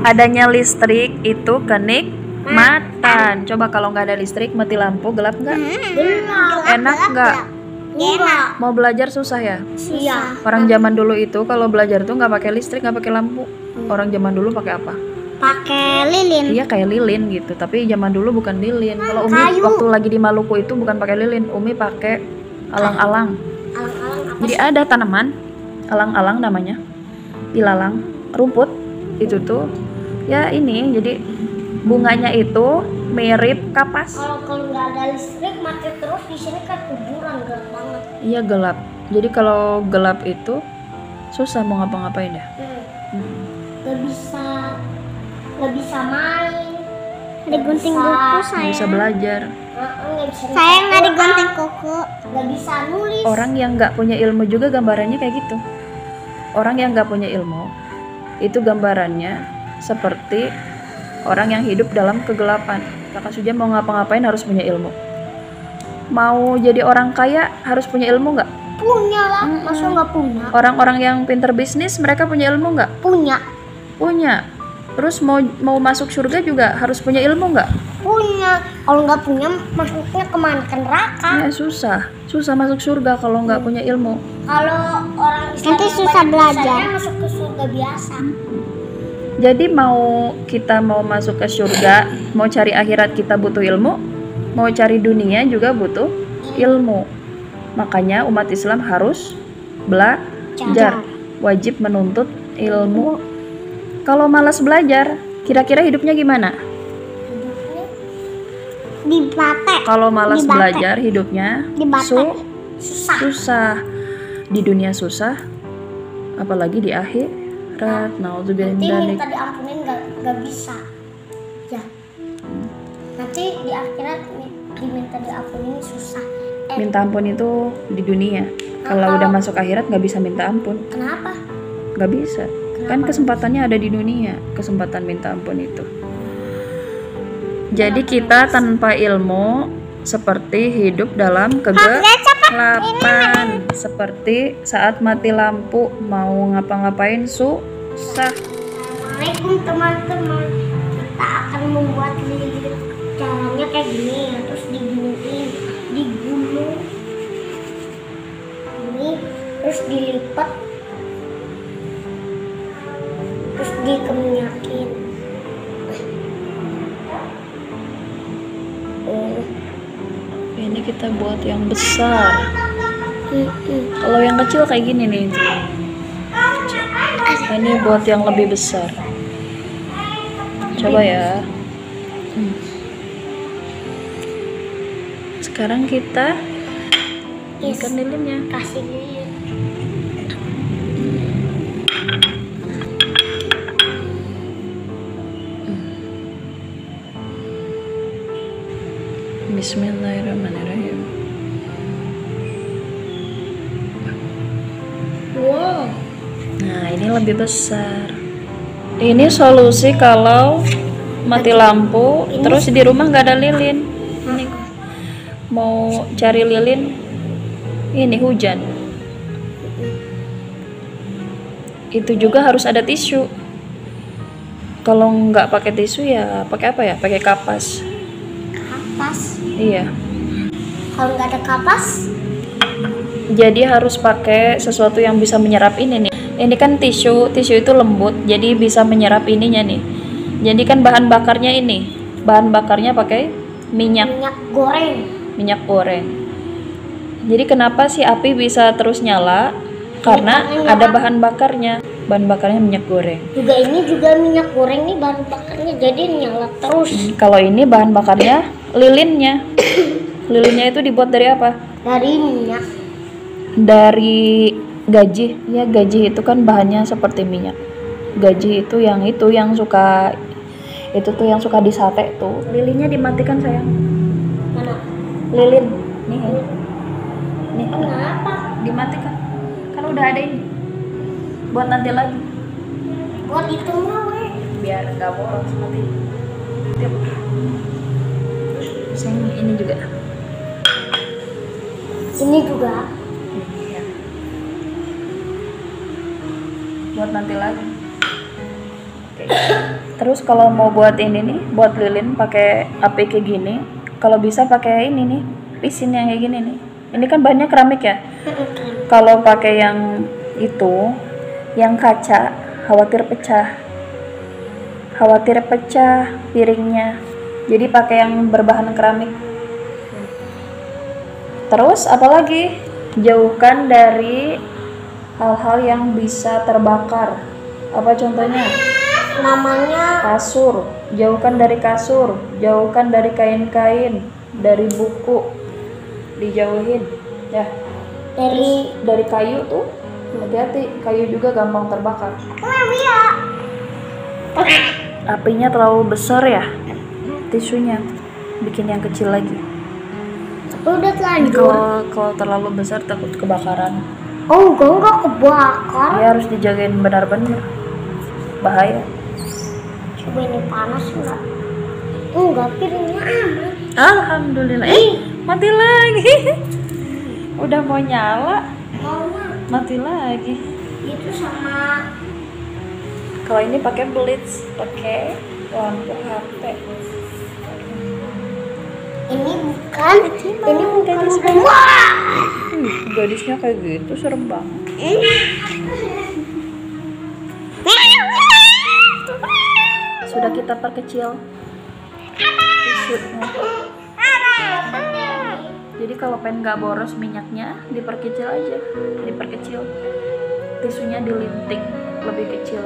Adanya listrik itu kenikmatan. Coba kalau nggak ada listrik, mati lampu, gelap nggak? Enak nggak? Enak. Mau belajar susah ya? Iya. Orang zaman dulu itu kalau belajar tuh nggak pakai listrik, nggak pakai lampu. Orang zaman dulu pakai apa? Pakai lilin. Iya, kayak lilin gitu. Tapi zaman dulu bukan lilin. Kalau Umi Kayu. waktu lagi di Maluku itu bukan pakai lilin, Umi pakai alang-alang. Alang-alang apa Jadi sih? ada tanaman alang-alang namanya, ilalang, rumput itu tuh ya ini. Jadi bunganya itu mirip kapas. Kalau nggak ada listrik mati terus di sini kan kuburan gelap banget. Iya, gelap. Jadi kalau gelap itu susah mau ngapa-ngapain ya. Nggak bisa main. Digunting buku Nggak bisa belajar. Nggak bisa. Saya nggak digunting kuku. Nggak bisa nulis. Orang yang nggak punya ilmu juga gambarannya kayak gitu. Orang yang nggak punya ilmu itu gambarannya seperti orang yang hidup dalam kegelapan. Kakak Suja mau ngapa-ngapain harus punya ilmu. Mau jadi orang kaya harus punya ilmu nggak? Punya lah. Masa nggak punya? Orang-orang yang pinter bisnis mereka punya ilmu nggak? Punya. Punya. Terus mau masuk surga juga harus punya ilmu nggak? Punya. Kalau nggak punya masuknya kemana? Ke neraka. Ya susah masuk surga kalau nggak punya ilmu. Kalau orang Islam Nanti yang susah banyak belajar. dosanya masuk ke surga biasa. Jadi kita mau masuk ke surga, mau cari akhirat kita butuh ilmu, mau cari dunia juga butuh ilmu. Makanya umat Islam harus belajar, wajib menuntut ilmu. Kalau malas belajar, kira-kira hidupnya gimana? Dibate. Kalau malas Dibate. belajar, hidupnya Dibate. susah. Di dunia susah, apalagi di akhirat. Nauzubillah min Nanti dzalik. minta diampunin nggak bisa. Ya. Nanti di akhirat diminta diampunin susah. Minta ampun itu di dunia. Kalau udah masuk akhirat nggak bisa minta ampun. Kenapa? Nggak bisa. Kan kesempatannya ada di dunia, kesempatan minta ampun itu. Jadi kita tanpa ilmu seperti hidup dalam kegelapan. Seperti saat mati lampu mau ngapa-ngapain susah. Assalamualaikum teman-teman. Kita akan membuat lilin. Caranya kayak gini, terus diginiin, digulung, ini, terus dilipat, terus dikeminyakin. Ini kita buat yang besar. Kalau yang kecil kayak gini nih. Ini buat yang lebih besar. Coba ya. Sekarang kita ikan lilinnya. Kasih lilin. Bismillahirrahmanirrahim. Wow. Nah, ini lebih besar. Ini solusi kalau mati lampu, terus di rumah nggak ada lilin. Ini mau cari lilin, ini hujan. Itu juga harus ada tisu. Kalau nggak pakai tisu ya pakai apa ya? Pakai kapas. Kapas. Iya. Kalau nggak ada kapas, Jadi harus pakai sesuatu yang bisa menyerap ini nih. Ini kan tisu itu lembut, jadi bisa menyerap ininya nih. Jadi kan bahan bakarnya ini, bahan bakarnya pakai minyak minyak goreng. Jadi kenapa sih api bisa terus nyala? Karena ada bahan bakarnya minyak goreng. Juga ini juga minyak goreng nih bahan bakarnya, jadi nyala terus. Kalau ini bahan bakarnya lilinnya. Lilinnya itu dibuat dari apa? Dari minyak. Dari gaji. Ya, gaji itu kan bahannya seperti minyak. Gaji itu yang suka yang suka di sate tuh. Lilinnya dimatikan sayang. Mana? Lilin. Nih. Kenapa? Dimatikan. Kan udah ada ini. Buat nanti lagi. Buat itu mah weh. Biar nggak boros mati. Yuk. Sayang ini juga. Ini juga. Ya. Buat nanti lagi. Oke. Terus kalau mau buat ini nih, buat lilin pakai api kayak gini, kalau bisa pakai ini nih, pisin yang kayak gini nih. Ini kan banyak keramik ya. Kalau pakai yang itu, yang kaca, khawatir pecah. Khawatir pecah piringnya. Jadi pakai yang berbahan keramik. Terus apalagi? Jauhkan dari hal-hal yang bisa terbakar. Apa contohnya? Namanya Kasur, jauhkan dari kasur, jauhkan dari kain-kain, dari buku, dijauhin ya. Dari kayu tuh, hati-hati, kayu juga gampang terbakar. Apinya terlalu besar ya, tisunya bikin yang kecil lagi. udah telanjur. Kalau terlalu besar takut kebakaran. Oh enggak kebakar. Ya harus dijagain benar-benar, bahaya. Coba ini panas enggak? Enggak, piringnya aman. Alhamdulillah. Mati lagi. Udah mau nyala, Mama, mati lagi. itu sama Kalau ini pakai blitz, pakai lampu HP. ini bukan gadis wah. Gadisnya kayak gitu serem banget. Sudah kita perkecil tisunya. Jadi kalau pengen nggak boros minyaknya, diperkecil aja, diperkecil. Tisunya dilinting lebih kecil.